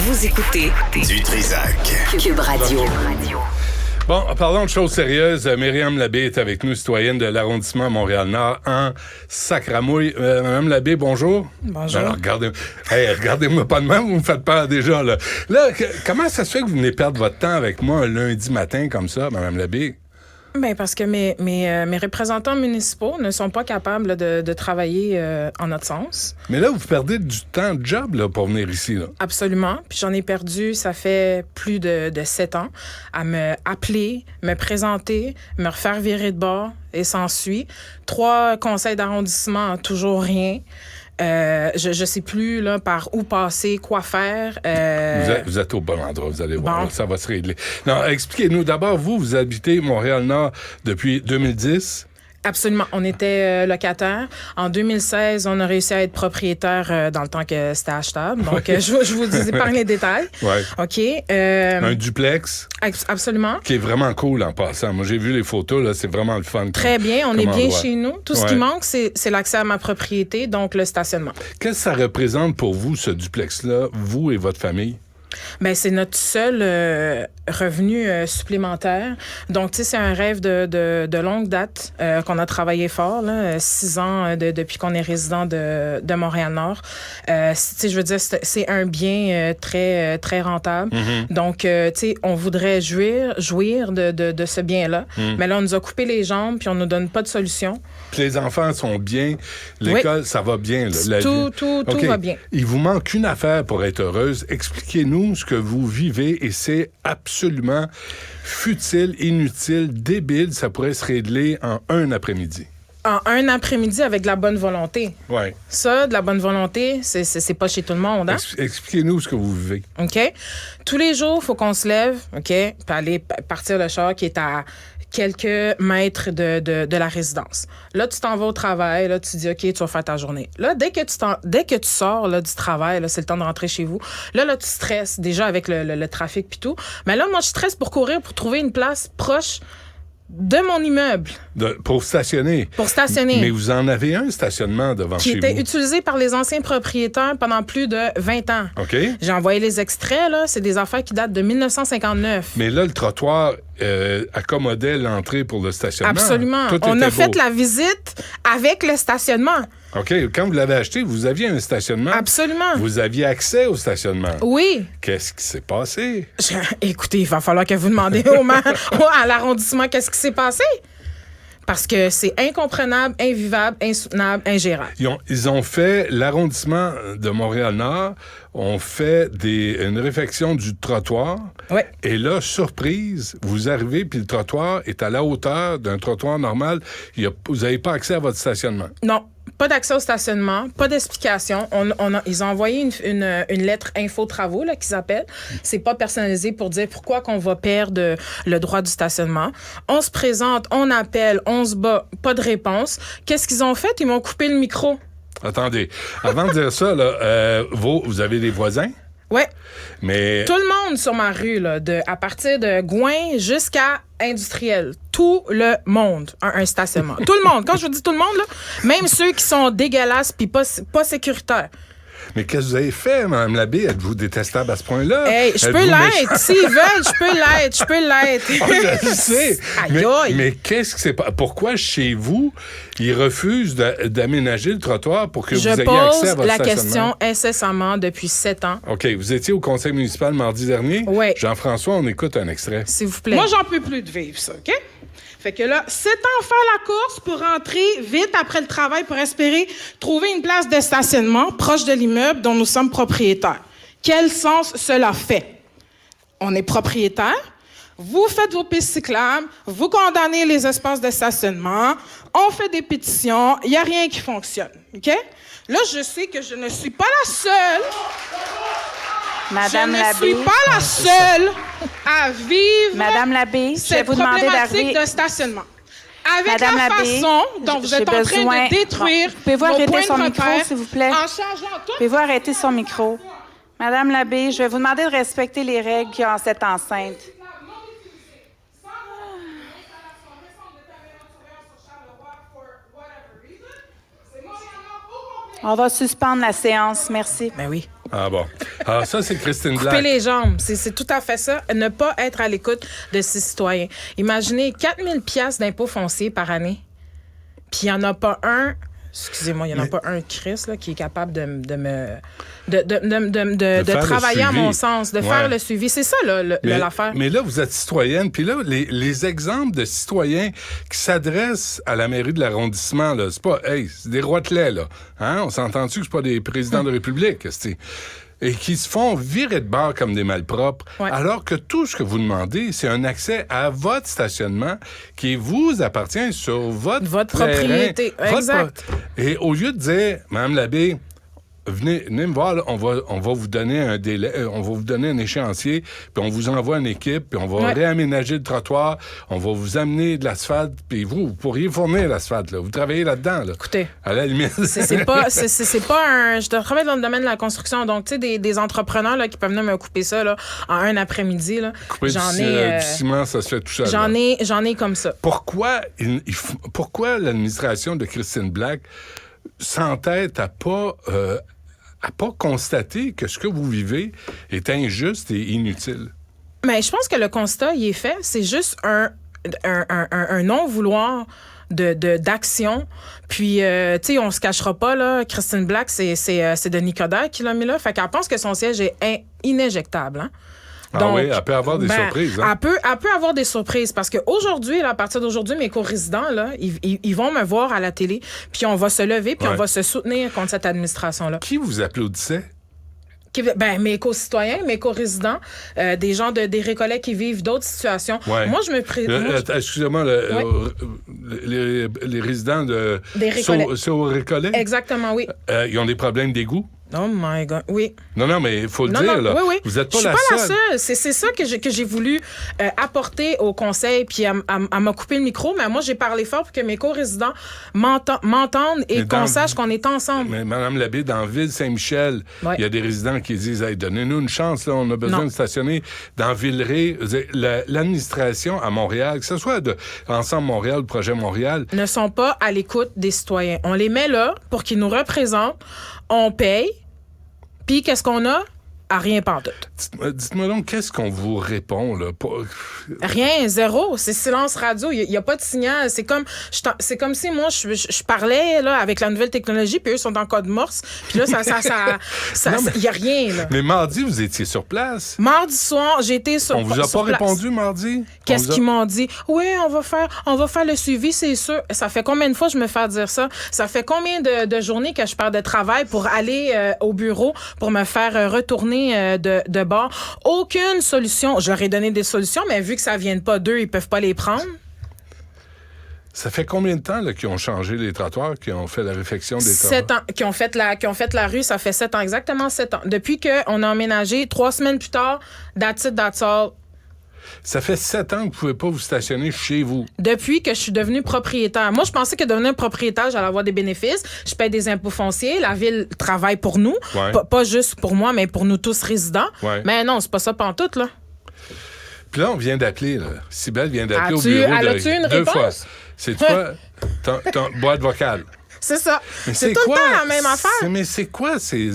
Vous écoutez Du Trizac. Cube Radio. Bon, parlons de choses sérieuses. Myriam Labbé est avec nous, citoyenne de l'arrondissement Montréal-Nord en Sacramouille. Madame Labbé, bonjour. Bonjour. Alors, regardez-moi pas de même, vous me faites peur déjà, là. Là, comment ça se fait que vous venez perdre votre temps avec moi un lundi matin comme ça, Madame Labbé? Ben parce que mes représentants municipaux ne sont pas capables de travailler en notre sens. Mais là, vous perdez du temps de job là, pour venir ici, là. Absolument. Puis j'en ai perdu, ça fait plus de 7 ans, à me appeler, me présenter, me refaire virer de bord, et s'ensuit. 3 conseils d'arrondissement, toujours rien. Je sais plus là par où passer, quoi faire. Vous êtes au bon endroit, vous allez voir, là, ça va se régler. Non, expliquez-nous. D'abord, vous habitez Montréal-Nord depuis 2010. Absolument. On était locataire. En 2016, on a réussi à être propriétaire dans le temps que c'était achetable. Donc, je vous épargne les détails. Ouais. OK. Un duplex. Absolument. Qui est vraiment cool en passant. Moi, j'ai vu les photos, là, c'est vraiment le fun. Très bien. On est bien chez nous. Tout ce qui manque, c'est l'accès à ma propriété, donc le stationnement. Qu'est-ce que ça représente pour vous, ce duplex-là, vous et votre famille? Ben c'est notre seul revenu supplémentaire. Donc, tu sais, c'est un rêve de longue date qu'on a travaillé fort, là, 6 ans depuis qu'on est résident de Montréal-Nord. Tu sais, je veux dire, c'est un bien très, très rentable. Mm-hmm. Donc, tu sais, on voudrait jouir de ce bien-là. Mm. Mais là, on nous a coupé les jambes puis on nous donne pas de solution. Puis les enfants sont bien. L'école, ça va bien. Là, tout va bien. Il vous manque une affaire pour être heureuse. Expliquez-nous ce que vous vivez et c'est absolument futile, inutile, débile. Ça pourrait se régler en un après-midi. En un après-midi avec de la bonne volonté. Oui. Ça, de la bonne volonté, c'est pas chez tout le monde. Hein? Expliquez-nous ce que vous vivez. OK. Tous les jours, il faut qu'on se lève, OK, puis aller partir le char qui est à quelques mètres de la résidence. Là, tu t'en vas au travail, là, tu te dis, OK, tu vas faire ta journée. Là, dès que tu sors là, du travail, là, c'est le temps de rentrer chez vous. Là, tu stresses déjà avec le trafic puis tout. Mais là, moi, je stresse pour courir, pour trouver une place proche de mon immeuble. Pour stationner. Pour stationner. Mais vous en avez un stationnement devant chez vous. Qui était utilisé par les anciens propriétaires pendant plus de 20 ans. OK. J'ai envoyé les extraits, là. C'est des affaires qui datent de 1959. Mais là, le trottoir accommodait l'entrée pour le stationnement. Absolument. On a fait la visite avec le stationnement. OK. Quand vous l'avez acheté, vous aviez un stationnement. Absolument. Vous aviez accès au stationnement. Oui. Qu'est-ce qui s'est passé? Écoutez, il va falloir que vous demandiez à l'arrondissement qu'est-ce qui s'est passé. Parce que c'est incomprenable, invivable, insoutenable, ingérable. Ils ont fait, l'arrondissement de Montréal-Nord, ont fait une réfection du trottoir. Oui. Et là, surprise, vous arrivez, puis le trottoir est à la hauteur d'un trottoir normal. Vous n'avez pas accès à votre stationnement. Non. Pas d'accès au stationnement, pas d'explication. Ils ont envoyé une lettre info-travaux, là, qu'ils appellent. C'est pas personnalisé pour dire pourquoi qu'on va perdre le droit du stationnement. On se présente, on appelle, on se bat, pas de réponse. Qu'est-ce qu'ils ont fait? Ils m'ont coupé le micro. Attendez, avant de dire ça, là, vous avez des voisins? Oui. Mais... Tout le monde sur ma rue, là, à partir de Gouin jusqu'à Industriel. Tout le monde a un stationnement. Tout le monde. Quand je vous dis tout le monde, là, même ceux qui sont dégueulasses puis pas sécuritaires. Mais qu'est-ce que vous avez fait, Mme Labbé? Êtes-vous détestable à ce point-là? Hey, je peux l'être. S'ils veulent, je peux l'être. Oh, je sais. Aïe. Mais qu'est-ce que c'est pas? Pourquoi chez vous, ils refusent d'aménager le trottoir pour que vous ayez accès à votre stationnement? Je pose la question incessamment depuis 7 ans. OK. Vous étiez au conseil municipal mardi dernier? Oui. Jean-François, on écoute un extrait. S'il vous plaît. Moi, j'en peux plus de vivre ça, OK? Fait que là, 7 ans faire la course pour rentrer vite après le travail pour espérer trouver une place de stationnement proche de l'immeuble dont nous sommes propriétaires. Quel sens cela fait? On est propriétaire, vous faites vos pistes cyclables, vous condamnez les espaces de stationnement, on fait des pétitions, il n'y a rien qui fonctionne, OK? Là, je sais que je ne suis pas la seule... Madame Labbé. Je ne suis pas la seule à vivre Madame Labbé, je vais cette vous demander problématique d'arriver. de stationnement. Avec Madame la Labbé, façon dont vous êtes en train de détruire Pouvez-vous vos arrêter points son de micro, repère s'il vous plaît? en changeant tout. Pouvez-vous arrêter son micro? Madame Labbé, je vais vous demander de respecter les règles qu'il y a en cette enceinte. On va suspendre la séance. Merci. Ben oui. Ah bon. Alors ça, c'est Christine Black. Couper les jambes, c'est tout à fait ça. Ne pas être à l'écoute de ses citoyens. Imaginez 4 000 $ d'impôts fonciers par année, puis il n'y en a pas un... Excusez-moi, il n'y en a pas un Chris là, qui est capable de travailler à mon sens, de faire le suivi. C'est ça, là, l'affaire. Mais là, vous êtes citoyenne, puis là, les exemples de citoyens qui s'adressent à la mairie de l'arrondissement, là, c'est pas, c'est des roitelets, là. Hein? On s'entend-tu que c'est pas des présidents de République, et qui se font virer de bord comme des malpropres, alors que tout ce que vous demandez, c'est un accès à votre stationnement qui vous appartient sur votre propriété. Exact. Et au lieu de dire, Mme Labbé, venez me voir, là, on va vous donner un délai, on va vous donner un échéancier, puis on vous envoie une équipe, puis on va réaménager le trottoir, on va vous amener de l'asphalte, puis vous pourriez fournir l'asphalte, là. Vous travaillez là-dedans, là. Écoutez, à la limite. c'est pas un... Je travaille dans le domaine de la construction, donc, tu sais, des entrepreneurs là, qui peuvent venir me couper ça là, en un après-midi, là. Couper du ciment, ça se fait tout seul. J'en ai comme ça. Pourquoi l'administration de Christine Black s'entête à pas constater que ce que vous vivez est injuste et inutile? Mais je pense que le constat, il est fait. C'est juste un non-vouloir d'action. Puis, tu sais, on se cachera pas, là. Christine Black, c'est Denis Coderre qui l'a mis là. Fait qu'elle pense que son siège est inéjectable, hein? Donc, elle peut avoir des surprises. Hein? Elle peut avoir des surprises parce qu'aujourd'hui, à partir d'aujourd'hui, mes co-résidents, là, ils vont me voir à la télé, puis on va se lever, puis on va se soutenir contre cette administration-là. Qui vous applaudissait? Mes co-citoyens, mes co-résidents, des gens des Récollets qui vivent d'autres situations. Ouais. Moi, excusez-moi, les résidents des Récollets. C'est au Récollet? Exactement, oui. Ils ont des problèmes d'égout? Oh my God, oui. Non, mais il faut le dire, là. Oui. Vous n'êtes pas la seule. C'est ça que j'ai voulu apporter au conseil, puis à m'a coupé le micro, mais moi, j'ai parlé fort pour que mes co-résidents m'entendent et qu'on sache qu'on est ensemble. Mais Mme Labbé, dans Ville-Saint-Michel, il y a des résidents qui disent, hey, donnez-nous une chance, là, on a besoin de stationner. Dans Villeray, l'administration à Montréal, que ce soit de Ensemble Montréal, le projet Montréal, ne sont pas à l'écoute des citoyens. On les met là pour qu'ils nous représentent. On paye, puis qu'est-ce qu'on a? À rien pantoute. Dites-moi donc, qu'est-ce qu'on vous répond, là? Rien, zéro. C'est silence radio. Il n'y a pas de signal. C'est comme si moi, je parlais là, avec la nouvelle technologie, puis eux sont en code morse. Puis là, il n'y a rien. Là. Mais mardi, vous étiez sur place. Mardi soir, j'ai été sur place. On vous a pas répondu mardi? Qu'est-ce qu'ils m'ont dit? Oui, on va faire le suivi, c'est sûr. Ça fait combien de fois je me fais dire ça? Ça fait combien de journées que je pars de travail pour aller au bureau pour me faire retourner de bord. Aucune solution. Je leur ai donné des solutions, mais vu que ça ne vient pas d'eux, ils ne peuvent pas les prendre. Ça fait combien de temps là, qu'ils ont changé les trottoirs, qu'ils ont fait la réfection des trottoirs? 7 ans. Qu'ils ont fait la rue, ça fait 7 ans. Exactement 7 ans. Depuis qu'on a emménagé, 3 semaines plus tard, that's it, that's all. Ça fait 7 ans que vous ne pouvez pas vous stationner chez vous. Depuis que je suis devenue propriétaire. Moi, je pensais que devenir propriétaire, j'allais avoir des bénéfices. Je paie des impôts fonciers. La ville travaille pour nous. Ouais. Pas juste pour moi, mais pour nous tous résidents. Ouais. Mais non, c'est pas ça pantoute, là. Puis là, on vient d'appeler, là. Cybèle vient d'appeler au bureau as-tu une deux réponse? fois. C'est quoi? Ton boîte vocale. C'est ça. Mais c'est tout le temps la même affaire. Mais c'est quoi ces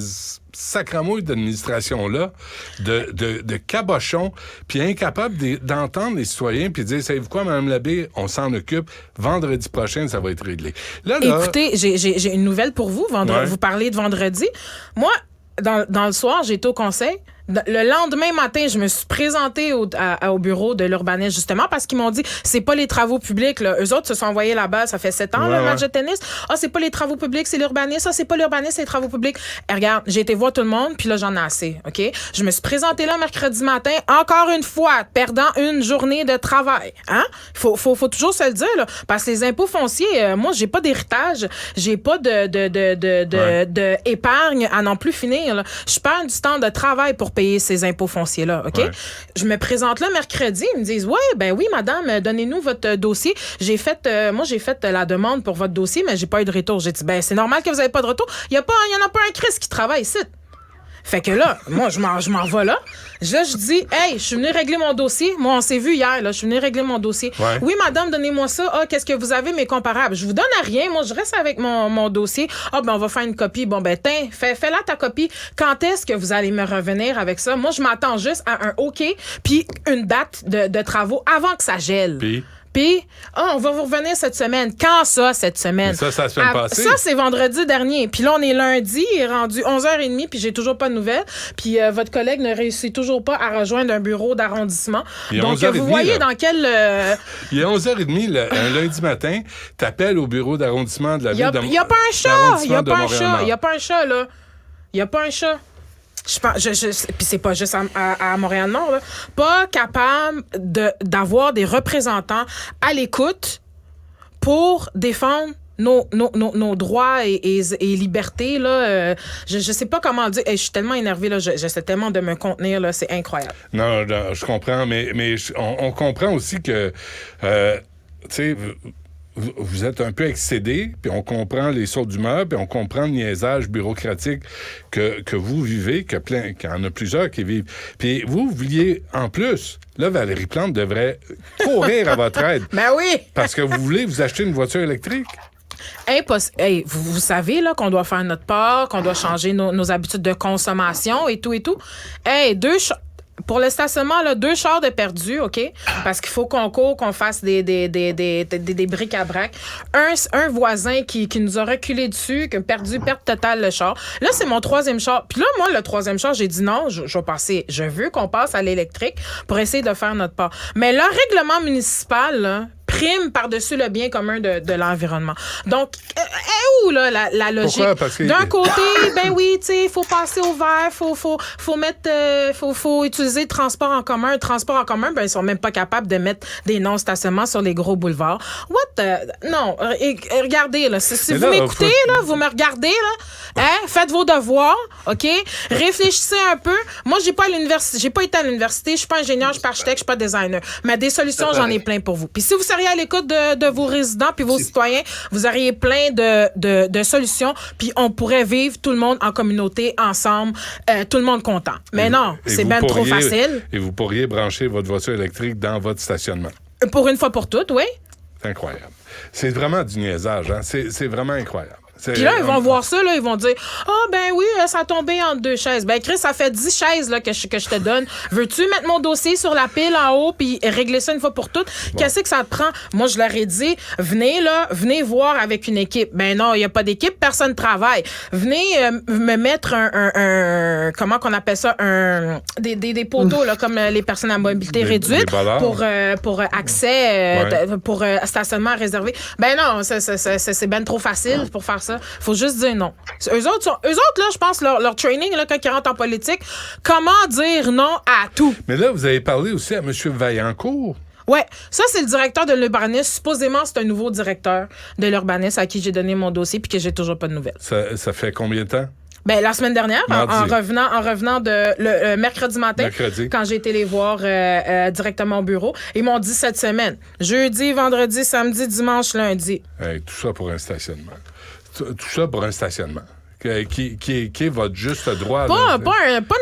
sacramouilles d'administration-là, de cabochons, puis incapables d'entendre les citoyens, puis de dire, savez-vous quoi, Mme Labbé, on s'en occupe, vendredi prochain, ça va être réglé. Là, écoutez, j'ai une nouvelle pour vous. Vous parlez de vendredi. Moi, dans le soir, j'ai été au conseil. Le lendemain matin, je me suis présentée au bureau de l'urbanisme, justement, parce qu'ils m'ont dit, c'est pas les travaux publics, là. Eux autres se sont envoyés là-bas, ça fait 7 ans, le match de tennis. Ah, c'est pas les travaux publics, c'est l'urbanisme. Ah, c'est pas l'urbanisme, c'est les travaux publics. Et regarde, j'ai été voir tout le monde, puis là, j'en ai assez, OK? Je me suis présentée là mercredi matin, encore une fois, perdant une journée de travail, hein? Faut toujours se le dire, là. Parce que les impôts fonciers, moi, j'ai pas d'héritage, j'ai pas de épargne à non plus finir, là. Je perds du temps de travail pour payer ces impôts fonciers-là, OK? Ouais. Je me présente là mercredi, ils me disent, oui, madame, donnez-nous votre dossier. Moi, j'ai fait la demande pour votre dossier, mais j'ai pas eu de retour. J'ai dit, c'est normal que vous avez pas de retour. Il y en a pas un Christ qui travaille ici. Fait que là, moi, je m'en vais là. Je dis, hey, je suis venue régler mon dossier. Moi, on s'est vu hier, là. Je suis venue régler mon dossier. Ouais. Oui, madame, donnez-moi ça. Ah, qu'est-ce que vous avez, mes comparables? Je vous donne à rien. Moi, je reste avec mon dossier. Ah, ben, on va faire une copie. Bon, ben, fais-la ta copie. Quand est-ce que vous allez me revenir avec ça? Moi, je m'attends juste à un OK puis une date de travaux avant que ça gèle. Puis, on va vous revenir cette semaine. Quand ça, cette semaine? Mais ça la semaine passée. Ça, c'est vendredi dernier. Puis là, on est lundi, il est rendu 11h30, puis j'ai toujours pas de nouvelles. Puis votre collègue ne réussit toujours pas à rejoindre un bureau d'arrondissement. Donc, vous voyez dans quel... Il est 11h30, un lundi matin, t'appelles au bureau d'arrondissement de la ville de Montréal. Il n'y a pas un chat! Il n'y a pas un chat! Il n'y a pas un chat, là. Il n'y a pas un chat. Puis c'est pas juste à Montréal-Nord, là. Pas capable d'avoir des représentants à l'écoute pour défendre nos droits et libertés, là. Je sais pas comment le dire. Je suis tellement énervée, là. J'essaie tellement de me contenir, là. C'est incroyable. Non, je comprends, mais on comprend aussi que, tu sais... Vous êtes un peu excédé, puis on comprend les sautes d'humeur, puis on comprend le niaisage bureaucratique que vous vivez, qu'il y en a plusieurs qui vivent. Puis vous vouliez, en plus, là, Valérie Plante devrait courir à votre aide. Ben oui! Parce que vous voulez vous acheter une voiture électrique. Hey, vous savez là qu'on doit faire notre part, qu'on doit changer nos habitudes de consommation et tout. Hey, pour le stationnement, là, 2 chars de perdus, OK? Parce qu'il faut qu'on court, qu'on fasse des bric-à-brac. Un voisin qui nous a reculé dessus, qui a perdu, perte totale le char. Là, c'est mon 3e char. Puis là, moi, le 3e char, j'ai dit non, je veux qu'on passe à l'électrique pour essayer de faire notre part. Mais le règlement municipal, là, prime par-dessus le bien commun de l'environnement. Donc, où, là, la logique? Pourquoi? Parce que... D'un côté, ben oui, tu sais, il faut passer au vert, faut utiliser le transport en commun. Le transport en commun, ben, ils sont même pas capables de mettre des non-stationnements sur les gros boulevards. Non, regardez, là, si vous m'écoutez, là, vous me regardez, là, faites vos devoirs, OK? Réfléchissez un peu. Moi, j'ai pas été à l'université, je suis pas ingénieur, je suis pas architecte, je suis pas designer. Mais des solutions, j'en ai plein pour vous. Puis si vous seriez à l'écoute de vos résidents puis vos citoyens, vous auriez plein de solutions, puis on pourrait vivre tout le monde en communauté, ensemble, tout le monde content. Mais non, c'est bien trop facile. Et vous pourriez brancher votre voiture électrique dans votre stationnement. Pour une fois pour toutes, oui. C'est incroyable. C'est vraiment du niaisage, hein? C'est vraiment incroyable. Puis là, ils vont voir ça, là, ils vont dire « Ah, ben oui, ça a tombé entre 2 chaises. » Ben, Chris, ça fait 10 chaises là, que je te donne. Veux-tu mettre mon dossier sur la pile en haut puis régler ça une fois pour toutes? Bon. Qu'est-ce que ça te prend? Moi, je leur ai dit « Venez voir avec une équipe. » Ben non, il n'y a pas d'équipe, personne ne travaille. Venez me mettre un comment qu'on appelle ça? Des poteaux, là, comme les personnes à mobilité réduite pour accès, pour stationnement réservé. Ben non, c'est ben trop facile pour faire ça. Faut juste dire non. Eux autres, là, je pense, leur training, là, quand ils rentrent en politique, comment dire non à tout. Mais là, vous avez parlé aussi à M. Vaillancourt. Ouais, ça, c'est le directeur de l'urbanisme. Supposément, c'est un nouveau directeur de l'urbanisme à qui j'ai donné mon dossier puis que j'ai toujours pas de nouvelles. Ça fait combien de temps? Ben, la semaine dernière, en revenant de le mercredi matin, quand j'ai été les voir directement au bureau, ils m'ont dit cette semaine. Jeudi, vendredi, samedi, dimanche, lundi. Hey, tout ça pour un stationnement. Tout ça pour un stationnement. Qui est votre juste droit. Pas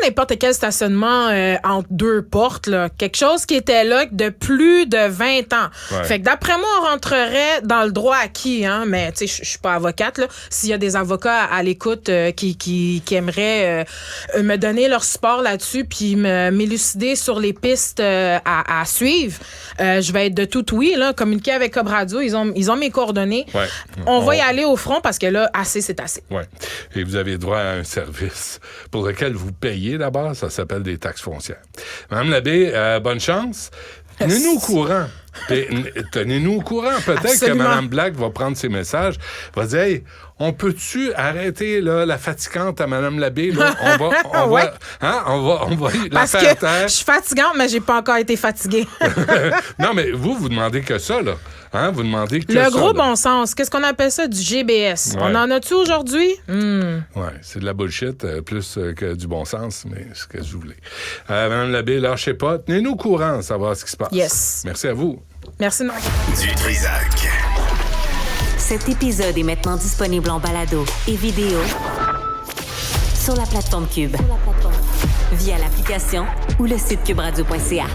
n'importe quel stationnement entre 2 portes. Là. Quelque chose qui était là de plus de 20 ans. Ouais. Fait que d'après moi, on rentrerait dans le droit acquis. Hein? Mais tu sais, je suis pas avocate. Là. S'il y a des avocats à l'écoute qui aimeraient me donner leur support là-dessus puis m'élucider sur les pistes à suivre, je vais être de tout oui. Là. Communiquer avec Cobb Radio, ils ont mes coordonnées. Ouais. On va y aller au front parce que là, assez, c'est assez. Ouais. Et vous avez droit à un service pour lequel vous payez d'abord. Ça s'appelle des taxes foncières. Madame Labbé, bonne chance. Tenez-nous au courant. Tenez-nous au courant. Peut-être Absolument. Que Mme Black va prendre ses messages, va dire hey, on peut-tu arrêter là, la fatigante à Mme Labbé? Là? On va la faire taire. Parce que je suis fatigante, mais j'ai pas encore été fatiguée. Non, mais vous demandez que ça, là. Hein? Vous demandez que le gros bon sens. Qu'est-ce qu'on appelle ça? Du GBS. Ouais. On en a-tu aujourd'hui? Oui, c'est de la bullshit, plus que du bon sens, mais c'est ce que je voulais. Mme Labbé, lâchez pas. Tenez-nous au courant, savoir ce qui se passe. Yes. Merci à vous. Merci, non. Du Trizac. Cet épisode est maintenant disponible en balado et vidéo sur la plateforme Cube. Via l'application ou le site cuberadio.ca.